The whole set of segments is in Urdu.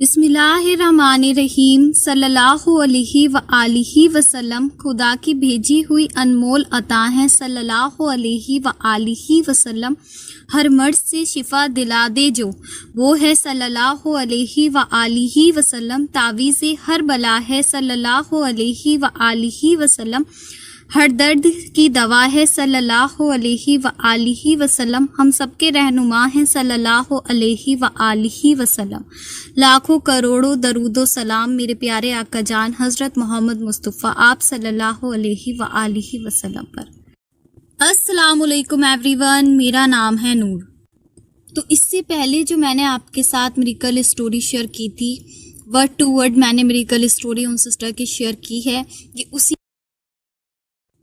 بسم اللہ الرحمن الرحیم صلی اللہ علیہ وآلہ وسلم خدا کی بھیجی ہوئی انمول عطا ہیں صلی اللہ علیہ وآلہ وسلم ہر مرض سے شفا دلا دے جو وہ ہے صلی اللہ علیہ وآلہ وسلم تعویذ ہر بلا ہے صلی اللہ علیہ وآلہ وسلم ہر درد کی دوا ہے صلی اللہ علیہ وآلہ وسلم ہم سب کے رہنما ہیں صلی اللہ علیہ وآلہ وسلم لاکھوں کروڑوں درود و سلام میرے پیارے آقا جان حضرت محمد مصطفیٰ آپ صلی اللہ علیہ وآلہ وسلم پر۔ السلام علیکم ایوری ون، میرا نام ہے نور۔ تو اس سے پہلے جو میں نے آپ کے ساتھ میریکل اسٹوری شیئر کی تھی، ورڈ ٹو ورڈ میں نے میریکل اسٹوری ان سسٹر کی شیئر کی ہے، یہ اسی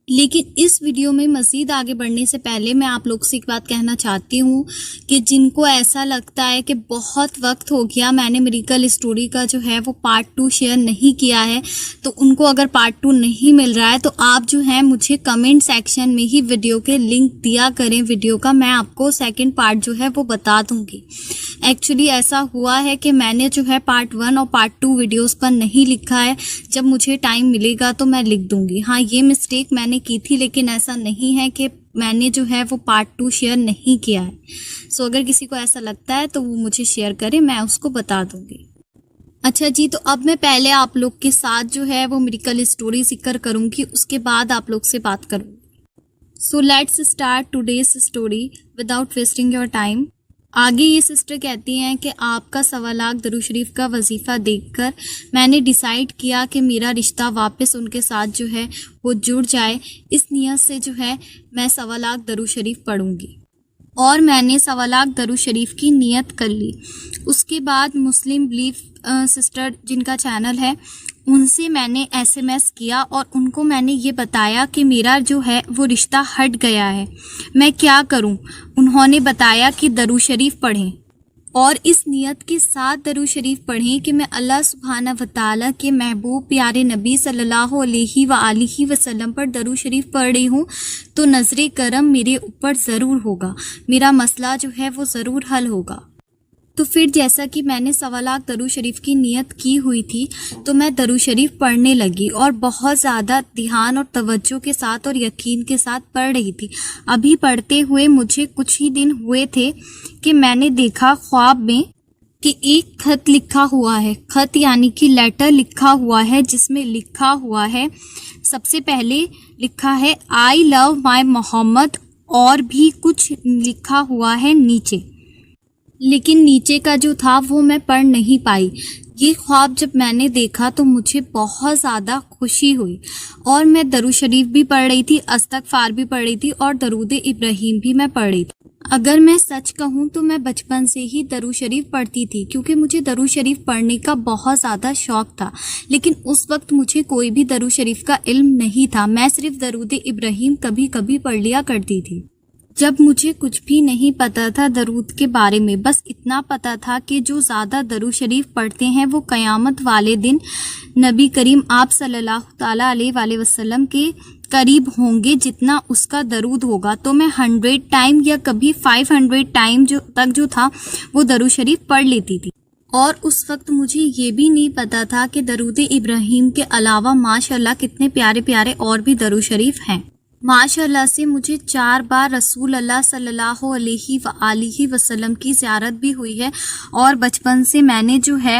لیکن اس ویڈیو میں مزید آگے بڑھنے سے پہلے میں آپ لوگ سے ایک بات کہنا چاہتی ہوں کہ جن کو ایسا لگتا ہے کہ بہت وقت ہو گیا میں نے میریکل اسٹوری کا جو ہے وہ پارٹ 2 شیئر نہیں کیا ہے، تو ان کو اگر پارٹ 2 نہیں مل رہا ہے تو آپ جو ہے مجھے کمنٹ سیکشن میں ہی ویڈیو کے لنک دیا کریں ویڈیو کا، میں آپ کو سیکنڈ پارٹ جو ہے وہ بتا دوں گی۔ ایکچولی ایسا ہوا ہے کہ میں نے جو ہے پارٹ 1 اور پارٹ 2 ویڈیوز پر نہیں لکھا ہے، جب مجھے ٹائم ملے گا تو میں لکھ دوں گی۔ ہاں یہ مسٹیک میں نے کی تھی، لیکن ایسا نہیں ہے کہ میں نے جو ہے وہ پارٹ 2 شیئر نہیں کیا ہے۔ سو اگر کسی کو ایسا لگتا ہے تو وہ مجھے شیئر کرے، میں اس کو بتا دوں گی۔ اچھا جی، تو اب میں پہلے آپ لوگ کے ساتھ جو ہے وہ میریکل اسٹوری ذکر کروں گی، اس کے بعد آپ لوگ سے بات کروں گی۔ So let's start today's story without wasting your time. آگے یہ سسٹر کہتی ہیں کہ آپ کا 1.25 لاکھ درود شریف کا وظیفہ دیکھ کر میں نے ڈیسائیڈ کیا کہ میرا رشتہ واپس ان کے ساتھ جو ہے وہ جڑ جائے، اس نیت سے جو ہے میں 1.25 لاکھ درود شریف پڑھوں گی، اور میں نے 1.25 لاکھ درود شریف کی نیت کر لی۔ اس کے بعد مسلم بلیف سسٹر جن کا چینل ہے ان سے میں نے SMS کیا اور ان کو میں نے یہ بتایا کہ میرا جو ہے وہ رشتہ ہٹ گیا ہے، میں کیا کروں؟ انہوں نے بتایا کہ درود شریف پڑھیں اور اس نیت کے ساتھ درود شریف پڑھیں کہ میں اللہ سبحانہ وتعالیٰ کے محبوب پیارے نبی صلی اللہ علیہ وآلہ وسلم پر درود شریف پڑھ رہی ہوں تو نظر کرم میرے اوپر ضرور ہوگا، میرا مسئلہ جو ہے وہ ضرور حل ہوگا۔ تو پھر جیسا کہ میں نے 1.25 لاکھ درود شریف کی نیت کی ہوئی تھی تو میں درود شریف پڑھنے لگی اور بہت زیادہ دھیان اور توجہ کے ساتھ اور یقین کے ساتھ پڑھ رہی تھی۔ ابھی پڑھتے ہوئے مجھے کچھ ہی دن ہوئے تھے کہ میں نے دیکھا خواب میں کہ ایک خط لکھا ہوا ہے، خط یعنی کہ لیٹر لکھا ہوا ہے، جس میں لکھا ہوا ہے، سب سے پہلے لکھا ہے آئی لو مائی محمد، اور بھی کچھ لکھا ہوا ہے نیچے، لیکن نیچے کا جو تھا وہ میں پڑھ نہیں پائی۔ یہ خواب جب میں نے دیکھا تو مجھے بہت زیادہ خوشی ہوئی اور میں درود شریف بھی پڑھ رہی تھی، استغفار بھی پڑھ رہی تھی اور درود ابراہیم بھی میں پڑھ رہی تھی۔ اگر میں سچ کہوں تو میں بچپن سے ہی درود شریف پڑھتی تھی، کیونکہ مجھے درود شریف پڑھنے کا بہت زیادہ شوق تھا، لیکن اس وقت مجھے کوئی بھی درود شریف کا علم نہیں تھا، میں صرف درود ابراہیم کبھی کبھی پڑھ لیا کرتی تھی۔ جب مجھے کچھ بھی نہیں پتا تھا درود کے بارے میں، بس اتنا پتا تھا کہ جو زیادہ درود شریف پڑھتے ہیں وہ قیامت والے دن نبی کریم آپ صلی اللہ تعالیٰ علیہ وآلہ وسلم کے قریب ہوں گے جتنا اس کا درود ہوگا۔ تو میں 100 ٹائم یا کبھی 500 ٹائم تک جو تھا وہ درود شریف پڑھ لیتی تھی، اور اس وقت مجھے یہ بھی نہیں پتا تھا کہ درود ابراہیم کے علاوہ ماشاءاللہ کتنے پیارے پیارے اور بھی درود شریف ہیں۔ ماشاء اللہ سے مجھے 4 بار رسول اللہ صلی اللہ علیہ وآلہ وسلم کی زیارت بھی ہوئی ہے، اور بچپن سے میں نے جو ہے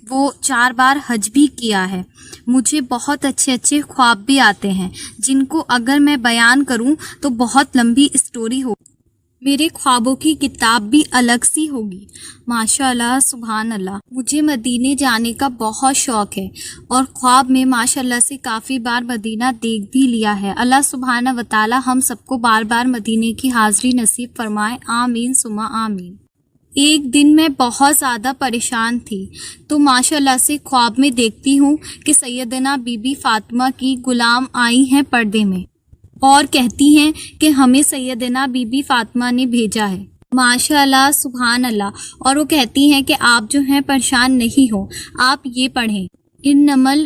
وہ 4 بار حج بھی کیا ہے۔ مجھے بہت اچھے اچھے خواب بھی آتے ہیں جن کو اگر میں بیان کروں تو بہت لمبی اسٹوری ہو، میرے خوابوں کی کتاب بھی الگ سی ہوگی۔ ماشاء اللہ سبحان اللہ، مجھے مدینے جانے کا بہت شوق ہے اور خواب میں ماشاء اللہ سے کافی بار مدینہ دیکھ بھی لیا ہے۔ اللہ سبحانہ وتعالی ہم سب کو بار بار مدینے کی حاضری نصیب فرمائے، آمین ثم آمین۔ ایک دن میں بہت زیادہ پریشان تھی تو ماشاء اللہ سے خواب میں دیکھتی ہوں کہ سیدنا بی بی فاطمہ کی غلام آئی ہیں پردے میں اور کہتی ہیں کہ ہمیں سیدنا بی بی فاطمہ نے بھیجا ہے۔ ماشاء اللہ سبحان اللہ، اور وہ کہتی ہیں کہ آپ جو ہیں پریشان نہیں ہو، آپ یہ پڑھیں، انمل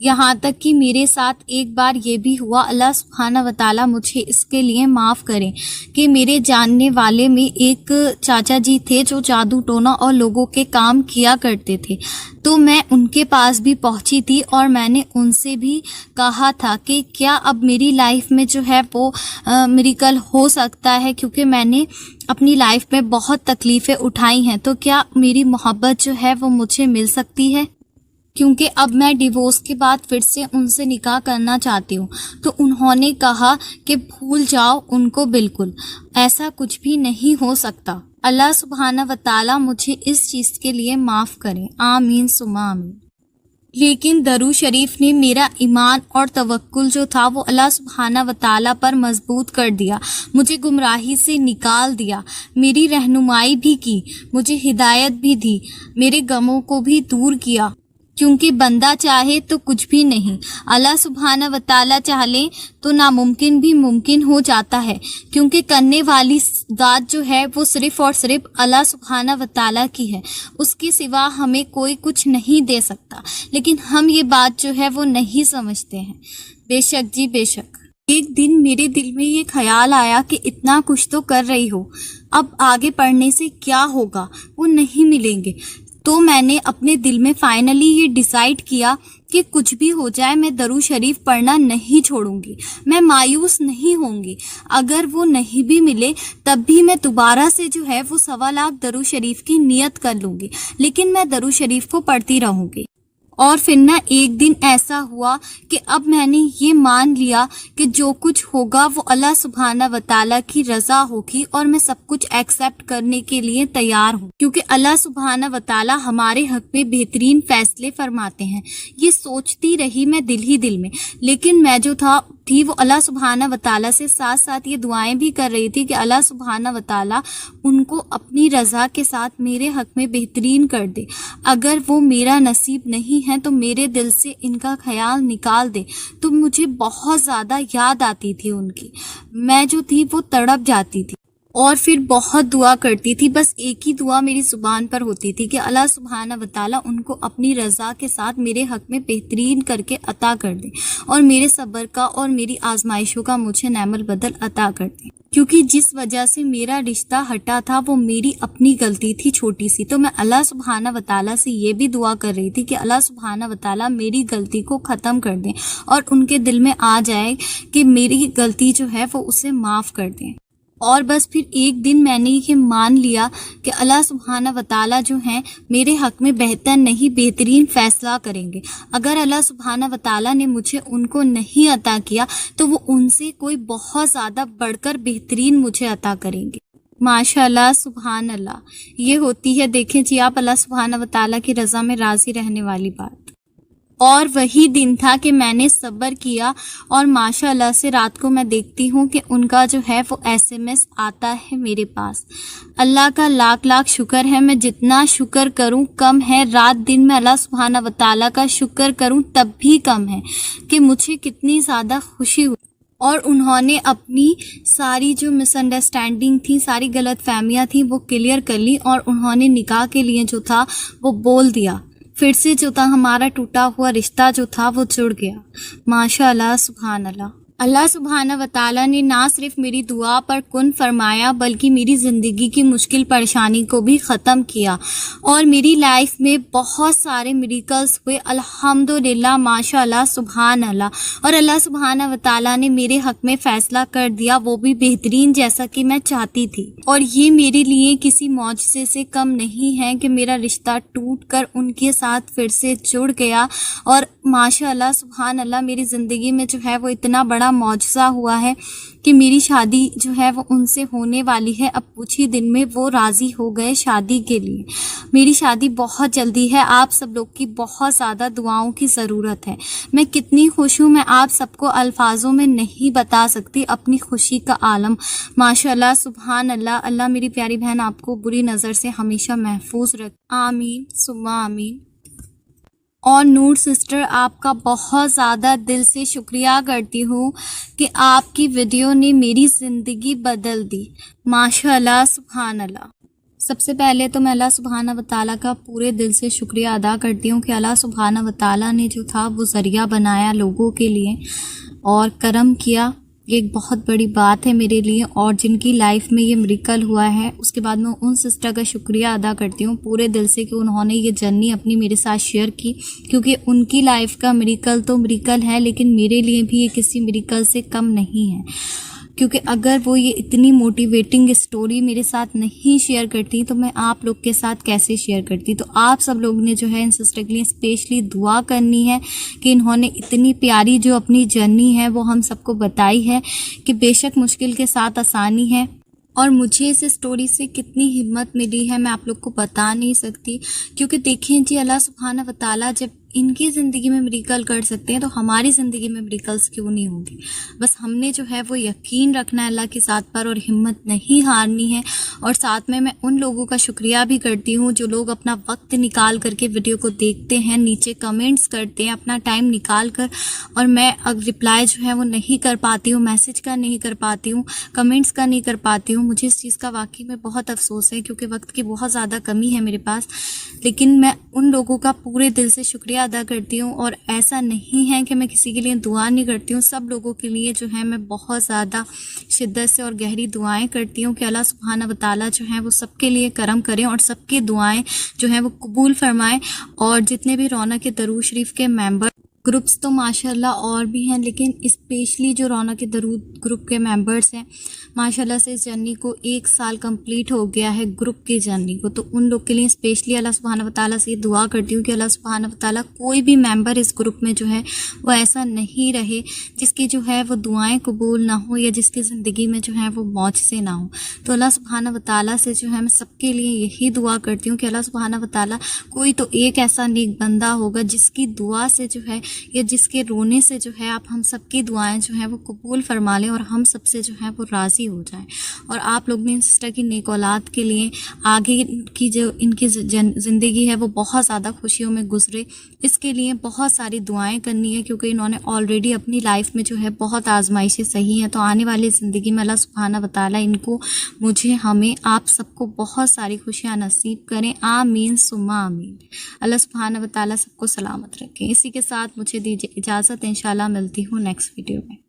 یہاں تک کہ میرے ساتھ ایک بار یہ بھی ہوا، اللہ سبحانہ و تعالیٰ مجھے اس کے لیے معاف کریں، کہ میرے جاننے والے میں ایک چاچا جی تھے جو جادو ٹونا اور لوگوں کے کام کیا کرتے تھے، تو میں ان کے پاس بھی پہنچی تھی اور میں نے ان سے بھی کہا تھا کہ کیا اب میری لائف میں جو ہے وہ میریکل ہو سکتا ہے، کیونکہ میں نے اپنی لائف میں بہت تکلیفیں اٹھائی ہیں، تو کیا میری محبت جو ہے وہ مجھے مل سکتی ہے، کیونکہ اب میں ڈیورس کے بعد پھر سے ان سے نکاح کرنا چاہتی ہوں۔ تو انہوں نے کہا کہ بھول جاؤ ان کو، بالکل ایسا کچھ بھی نہیں ہو سکتا۔ اللہ سبحانہ و تعالیٰ مجھے اس چیز کے لیے معاف کرے، آمین ثم آمین۔ لیکن درود شریف نے میرا ایمان اور توکل جو تھا وہ اللہ سبحانہ و تعالیٰ پر مضبوط کر دیا، مجھے گمراہی سے نکال دیا، میری رہنمائی بھی کی، مجھے ہدایت بھی دی، میرے غموں کو بھی دور کیا، کیونکہ بندہ چاہے تو کچھ بھی نہیں، اللہ سبحانہ و تعالیٰ چاہ لے تو ناممکن بھی ممکن ہو جاتا ہے، کیونکہ کرنے والی ذات جو ہے وہ صرف اور صرف اللہ سبحانہ و تعالیٰ کی ہے، اس کے سوا ہمیں کوئی کچھ نہیں دے سکتا، لیکن ہم یہ بات جو ہے وہ نہیں سمجھتے ہیں۔ بے شک جی بے شک۔ ایک دن میرے دل میں یہ خیال آیا کہ اتنا کچھ تو کر رہی ہو، اب آگے پڑھنے سے کیا ہوگا، وہ نہیں ملیں گے، تو میں نے اپنے دل میں فائنلی یہ ڈیسائیڈ کیا کہ کچھ بھی ہو جائے میں درود شریف پڑھنا نہیں چھوڑوں گی، میں مایوس نہیں ہوں گی، اگر وہ نہیں بھی ملے تب بھی میں دوبارہ سے جو ہے وہ 1.25 درود شریف کی نیت کر لوں گی، لیکن میں درود شریف کو پڑھتی رہوں گی۔ اور پھر نہ ایک دن ایسا ہوا کہ اب میں نے یہ مان لیا کہ جو کچھ ہوگا وہ اللہ سبحانہ و تعالیٰ کی رضا ہوگی، اور میں سب کچھ ایکسیپٹ کرنے کے لیے تیار ہوں، کیونکہ اللہ سبحانہ و تعالیٰ ہمارے حق میں بہترین فیصلے فرماتے ہیں۔ یہ سوچتی رہی میں دل میں، لیکن میں جو تھی وہ اللہ سبحانہ و تعالیٰ سے ساتھ ساتھ یہ دعائیں بھی کر رہی تھی کہ اللہ سبحانہ و تعالیٰ ان کو اپنی رضا کے ساتھ میرے حق میں بہترین کر دے، اگر وہ میرا نصیب نہیں ہے تو میرے دل سے ان کا خیال نکال دے۔ تو مجھے بہت زیادہ یاد آتی تھی ان کی، میں جو تھی وہ تڑپ جاتی تھی اور پھر بہت دعا کرتی تھی، بس ایک ہی دعا میری زبان پر ہوتی تھی کہ اللہ سبحانہ و تعالیٰ ان کو اپنی رضا کے ساتھ میرے حق میں بہترین کر کے عطا کر دے، اور میرے صبر کا اور میری آزمائشوں کا مجھے نعم البدل عطا کر دے، کیونکہ جس وجہ سے میرا رشتہ ہٹا تھا وہ میری اپنی غلطی تھی چھوٹی سی۔ تو میں اللہ سبحانہ و تعالیٰ سے یہ بھی دعا کر رہی تھی کہ اللہ سبحانہ و تعالیٰ میری غلطی کو ختم کر دیں اور ان کے دل میں آ جائے کہ میری غلطی جو ہے وہ اسے معاف کر دیں۔ اور بس پھر ایک دن میں نے یہ مان لیا کہ اللہ سبحانہ و تعالیٰ جو ہیں میرے حق میں بہتر نہیں بہترین فیصلہ کریں گے، اگر اللہ سبحانہ و تعالیٰ نے مجھے ان کو نہیں عطا کیا تو وہ ان سے کوئی بہت زیادہ بڑھ کر بہترین مجھے عطا کریں گے۔ ماشاء اللہ سبحان اللہ، یہ ہوتی ہے دیکھیں جی آپ اللہ سبحانہ و تعالیٰ کی رضا میں راضی رہنے والی بات۔ اور وہی دن تھا کہ میں نے صبر کیا، اور ماشاء اللہ سے رات کو میں دیکھتی ہوں کہ ان کا جو ہے وہ SMS آتا ہے میرے پاس۔ اللہ کا لاکھ لاکھ شکر ہے، میں جتنا شکر کروں کم ہے، رات دن میں اللہ سبحانہ و تعالیٰ کا شکر کروں تب بھی کم ہے کہ مجھے کتنی زیادہ خوشی ہوئی۔ اور انہوں نے اپنی ساری جو مس انڈرسٹینڈنگ تھی، ساری غلط فہمیاں تھیں وہ کلیئر کر لی، اور انہوں نے نکاح کے لیے جو تھا وہ بول دیا، پھر سے جو تھا ہمارا ٹوٹا ہوا رشتہ جو تھا وہ جڑ گیا۔ ماشاء اللہ سبحان اللہ۔ اللہ سبحانہ و تعالیٰ نے نہ صرف میری دعا پر کن فرمایا بلکہ میری زندگی کی مشکل پریشانی کو بھی ختم کیا، اور میری لائف میں بہت سارے میریکلز ہوئے الحمدللہ، ماشاء اللہ سبحان اللہ۔ اور اللہ سبحانہ و تعالیٰ نے میرے حق میں فیصلہ کر دیا، وہ بھی بہترین جیسا کہ میں چاہتی تھی، اور یہ میرے لیے کسی معجزے سے کم نہیں ہے کہ میرا رشتہ ٹوٹ کر ان کے ساتھ پھر سے جڑ گیا، اور ماشاء اللہ سبحان اللہ میری زندگی میں جو ہے وہ اتنا بڑا معجزہ ہوا ہے کہ میری شادی جو ہے وہ ان سے ہونے والی ہے۔ اب کچھ ہی دن میں وہ راضی ہو گئے شادی کے لیے۔ میری شادی بہت جلدی ہے، آپ سب لوگ کی بہت زیادہ دعاؤں کی ضرورت ہے۔ میں کتنی خوش ہوں، میں آپ سب کو الفاظوں میں نہیں بتا سکتی اپنی خوشی کا عالم۔ ماشاء اللہ سبحان اللہ۔ اللہ میری پیاری بہن آپ کو بری نظر سے ہمیشہ محفوظ رکھے، آمین ثم آمین۔ اور نور سسٹر آپ کا بہت زیادہ دل سے شکریہ کرتی ہوں کہ آپ کی ویڈیو نے میری زندگی بدل دی۔ ماشاء اللہ سبحان اللہ۔ سب سے پہلے تو میں اللہ سبحانہ و تعالیٰ کا پورے دل سے شکریہ ادا کرتی ہوں کہ اللہ سبحانہ و تعالیٰ نے جو تھا وہ ذریعہ بنایا لوگوں کے لیے اور کرم کیا. یہ ایک بہت بڑی بات ہے میرے لیے، اور جن کی لائف میں یہ میریکل ہوا ہے اس کے بعد میں ان سسٹر کا شکریہ ادا کرتی ہوں پورے دل سے کہ انہوں نے یہ جرنی اپنی میرے ساتھ شیئر کی، کیونکہ ان کی لائف کا میریکل تو میریکل ہے لیکن میرے لیے بھی یہ کسی میریکل سے کم نہیں ہے. کیونکہ اگر وہ یہ اتنی موٹیویٹنگ اسٹوری میرے ساتھ نہیں شیئر کرتی تو میں آپ لوگ کے ساتھ کیسے شیئر کرتی. تو آپ سب لوگ نے جو ہے ان سسٹر کے لیے اسپیشلی دعا کرنی ہے کہ انہوں نے اتنی پیاری جو اپنی جرنی ہے وہ ہم سب کو بتائی ہے کہ بے شک مشکل کے ساتھ آسانی ہے. اور مجھے اس اسٹوری سے کتنی ہمت ملی ہے میں آپ لوگ کو بتا نہیں سکتی، کیونکہ دیکھیں جی اللہ سبحانہ و تعالیٰ جب ان کی زندگی میں میریکل کر سکتے ہیں تو ہماری زندگی میں میریکلس کیوں نہیں ہوں گی. بس ہم نے جو ہے وہ یقین رکھنا ہے اللہ کے ساتھ پر اور ہمت نہیں ہارنی ہے. اور ساتھ میں ان لوگوں کا شکریہ بھی کرتی ہوں جو لوگ اپنا وقت نکال کر کے ویڈیو کو دیکھتے ہیں، نیچے کمنٹس کرتے ہیں اپنا ٹائم نکال کر، اور میں رپلائی جو ہے وہ نہیں کر پاتی ہوں، میسج کا نہیں کر پاتی ہوں، کمنٹس کا نہیں کر پاتی ہوں. مجھے اس چیز کا واقعی میں بہت افسوس ہے کیونکہ وقت کی بہت زیادہ کمی ہے میرے پاس، لیکن میں ان لوگوں کا پورے دل سے شکریہ ادا کرتی ہوں. اور ایسا نہیں ہے کہ میں کسی کے لیے دعا نہیں کرتی ہوں، سب لوگوں کے لیے جو ہے میں بہت زیادہ شدت سے اور گہری دعائیں کرتی ہوں کہ اللہ سبحانہ و تعالیٰ جو ہے وہ سب کے لیے کرم کریں اور سب کی دعائیں جو ہیں وہ قبول فرمائیں. اور جتنے بھی رونق درود شریف کے ممبر گروپس تو ماشاءاللہ اور بھی ہیں، لیکن اسپیشلی جو رونق درود گروپ کے ممبرس ہیں ماشاءاللہ سے اس جرنی کو 1 سال کمپلیٹ ہو گیا ہے گروپ کی جرنی کو. تو ان لوگ کے لیے اسپیشلی اللہ سبحانہ و تعالیٰ سے یہ دعا کرتی ہوں کہ اللہ سبحانہ و تعالیٰ کوئی بھی ممبر اس گروپ میں جو ہے وہ ایسا نہیں رہے جس کی جو ہے وہ دعائیں قبول نہ ہو یا جس کی زندگی میں جو ہے وہ معجزے نہ ہوں. تو اللہ سبحانہ و تعالیٰ سے جو ہے میں سب کے لیے یہی دعا کرتی ہوں کہ اللہ سبحانہ و تعالیٰ کوئی تو ایک ایسا نیک بندہ ہوگا جس کی دعا سے جو ہے یا جس کے رونے سے جو ہے آپ ہم سب کی دعائیں جو ہیں وہ قبول فرما لیں اور ہم سب سے جو ہے وہ راضی ہو جائیں. اور آپ لوگ نے سسٹر کی نیک اولاد کے لیے آگے کی جو ان کی زندگی ہے وہ بہت زیادہ خوشیوں میں گزرے، اس کے لیے بہت ساری دعائیں کرنی ہے کیونکہ انہوں نے آلریڈی اپنی لائف میں جو ہے بہت آزمائشیں سہی ہیں. تو آنے والی زندگی میں اللہ سبحانہ و تعالیٰ ان کو، مجھے، ہمیں، آپ سب کو بہت ساری خوشیاں نصیب کریں. آمین ثم آمین. اللہ سبحانہ و تعالیٰ سب کو سلامت رکھیں. اسی کے ساتھ مجھے دیجیے اجازت، انشاءاللہ ملتی ہوں نیکسٹ ویڈیو میں.